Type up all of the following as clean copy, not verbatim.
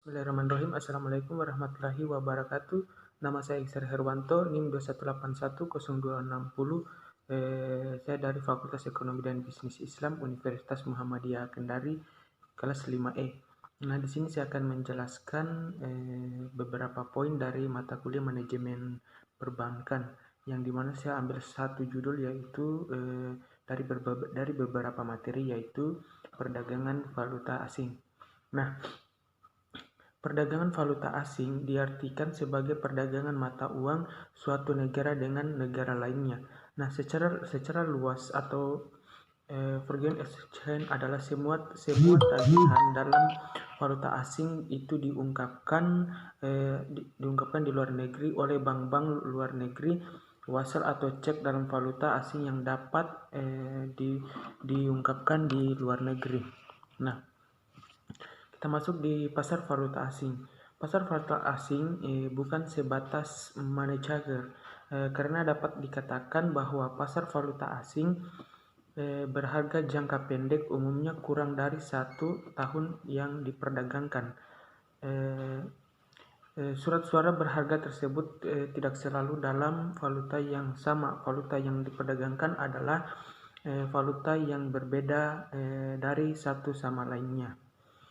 Bismillahirrahmanirrahim. Assalamualaikum warahmatullahi wabarakatuh. Nama saya Iksar Herwanto, NIM 218102060. Saya dari Fakultas Ekonomi dan Bisnis Islam Universitas Muhammadiyah Kendari, kelas 5E. Nah, di sini saya akan menjelaskan beberapa poin dari mata kuliah manajemen perbankan, yang dimana saya ambil satu judul, yaitu dari beberapa materi, yaitu perdagangan valuta asing. Nah, perdagangan valuta asing diartikan sebagai perdagangan mata uang suatu negara dengan negara lainnya. Nah, secara luas atau foreign exchange adalah semua tagihan dalam valuta asing itu diungkapkan di luar negeri oleh bank-bank luar negeri, wasal atau cek dalam valuta asing yang dapat diungkapkan di luar negeri. Nah, kita masuk di pasar valuta asing. Pasar valuta asing bukan sebatas money changer, karena dapat dikatakan bahwa pasar valuta asing berharga jangka pendek, umumnya kurang dari 1 tahun yang diperdagangkan. Surat suara berharga tersebut tidak selalu dalam valuta yang sama. Valuta yang diperdagangkan adalah valuta yang berbeda dari satu sama lainnya.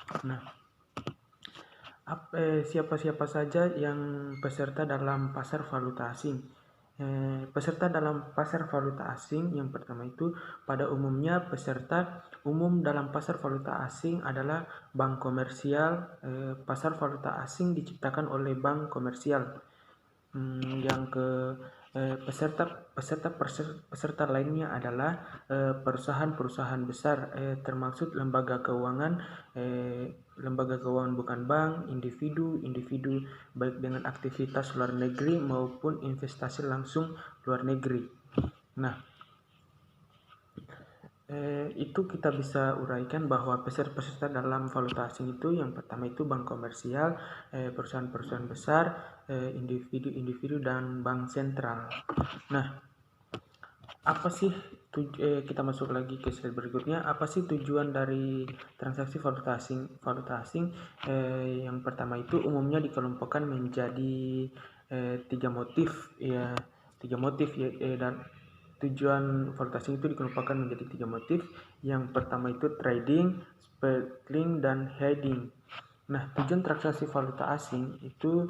Nah, siapa-siapa saja yang peserta dalam pasar valuta asing? Peserta dalam pasar valuta asing yang pertama itu, pada umumnya peserta umum dalam pasar valuta asing adalah bank komersial. Pasar valuta asing diciptakan oleh bank komersial. Yang ke peserta lainnya adalah perusahaan-perusahaan besar, termasuk lembaga keuangan bukan bank, individu baik dengan aktivitas luar negeri maupun investasi langsung luar negeri. Nah, itu kita bisa uraikan bahwa peserta dalam valuta asing itu, yang pertama itu bank komersial, perusahaan-perusahaan besar, individu dan bank sentral. Nah, apa sih kita masuk lagi ke slide berikutnya. Apa sih tujuan dari transaksi valuta asing? Yang pertama itu umumnya dikelompokkan menjadi tiga motif, dan tujuan valuta asing itu dikelompokkan menjadi 3 motif. Yang pertama itu trading, sparkling, dan hedging. Nah, tujuan transaksi valuta asing itu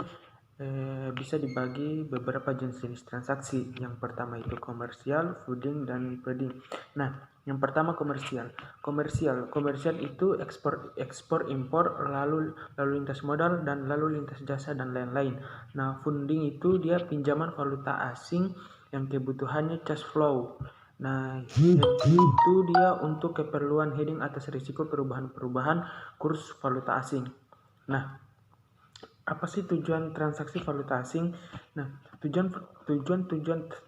bisa dibagi beberapa jenis transaksi. Yang pertama itu komersial, fooding, dan trading. Nah, yang pertama komersial. Komersial itu ekspor impor, lalu lintas modal, dan lalu lintas jasa, dan lain-lain. Nah, funding itu dia pinjaman valuta asing yang kebutuhannya cash flow. Nah, itu dia untuk keperluan hedging atas risiko perubahan kurs valuta asing. Nah, apa sih tujuan transaksi valuta asing? Nah, tujuan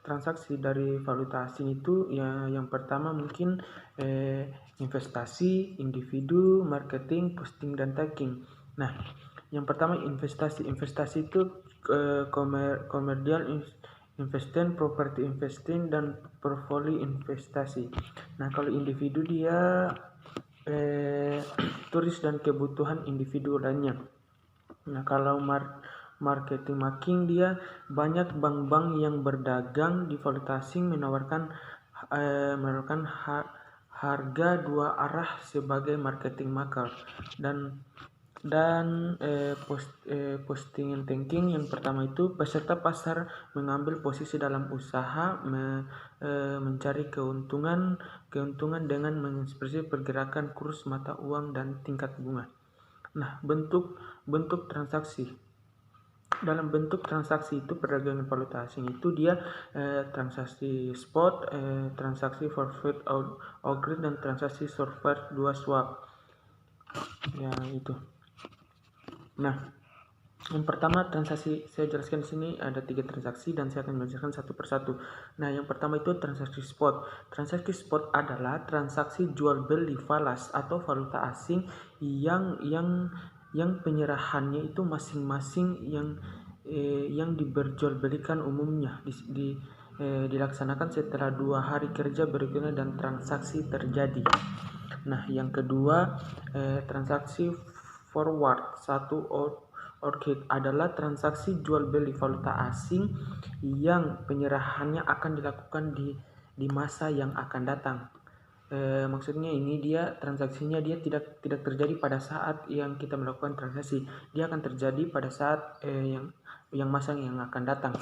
transaksi dari valuta asing itu ya, yang pertama mungkin investasi, individu, marketing, posting, dan tagging. Nah, yang pertama investasi itu commercial investing, property investing, dan portfolio investasi. Nah, kalau individu dia turis dan kebutuhan individu lainnya. Nah, kalau marketing making, dia banyak bank-bank yang berdagang di valuta asing menawarkan harga dua arah sebagai marketing maker. Dan posting and thinking, yang pertama itu peserta pasar mengambil posisi dalam usaha mencari keuntungan dengan mengekspresi pergerakan kurs mata uang dan tingkat bunga. Nah, bentuk transaksi. Dalam bentuk transaksi itu, perdagangan valuta asing itu dia transaksi spot, transaksi forward agreement, dan transaksi forward 2 swap. Ya, itu. Nah, yang pertama transaksi, saya jelaskan di sini ada 3 transaksi dan saya akan menjelaskan satu persatu. Nah, yang pertama itu transaksi spot. Transaksi spot adalah transaksi jual beli falas atau valuta asing yang penyerahannya itu masing-masing yang diperjualbelikan umumnya dilaksanakan setelah 2 hari kerja berikutnya dan transaksi terjadi. Nah, yang kedua transaksi forward satu orchid adalah transaksi jual beli valuta asing yang penyerahannya akan dilakukan di masa yang akan datang. Maksudnya ini transaksinya tidak terjadi pada saat yang kita melakukan transaksi, dia akan terjadi pada saat yang masa yang akan datang.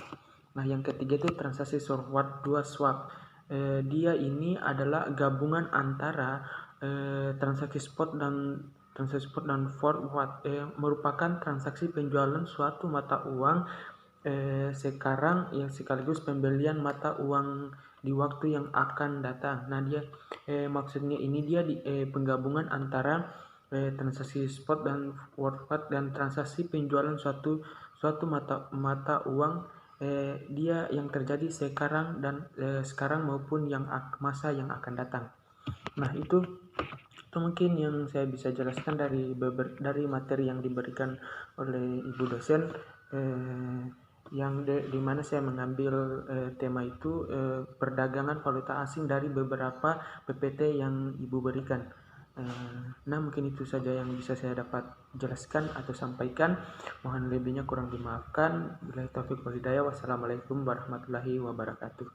Nah, yang ketiga itu transaksi forward 2 swap. Dia ini adalah gabungan antara transaksi spot dan forward, merupakan transaksi penjualan suatu mata uang sekarang yang sekaligus pembelian mata uang di waktu yang akan datang. Nah, maksudnya ini dia penggabungan antara transaksi spot dan forward dan transaksi penjualan suatu mata uang dia yang terjadi sekarang dan sekarang maupun masa yang akan datang. Nah, itu mungkin yang saya bisa jelaskan dari materi yang diberikan oleh Ibu dosen, yang di mana saya mengambil tema itu perdagangan valuta asing dari beberapa PPT yang Ibu berikan. Nah, mungkin itu saja yang bisa saya dapat jelaskan atau sampaikan. Mohon lebihnya kurang dimaafkan. Billahi taufiq wal hidayah. Wassalamualaikum warahmatullahi wabarakatuh.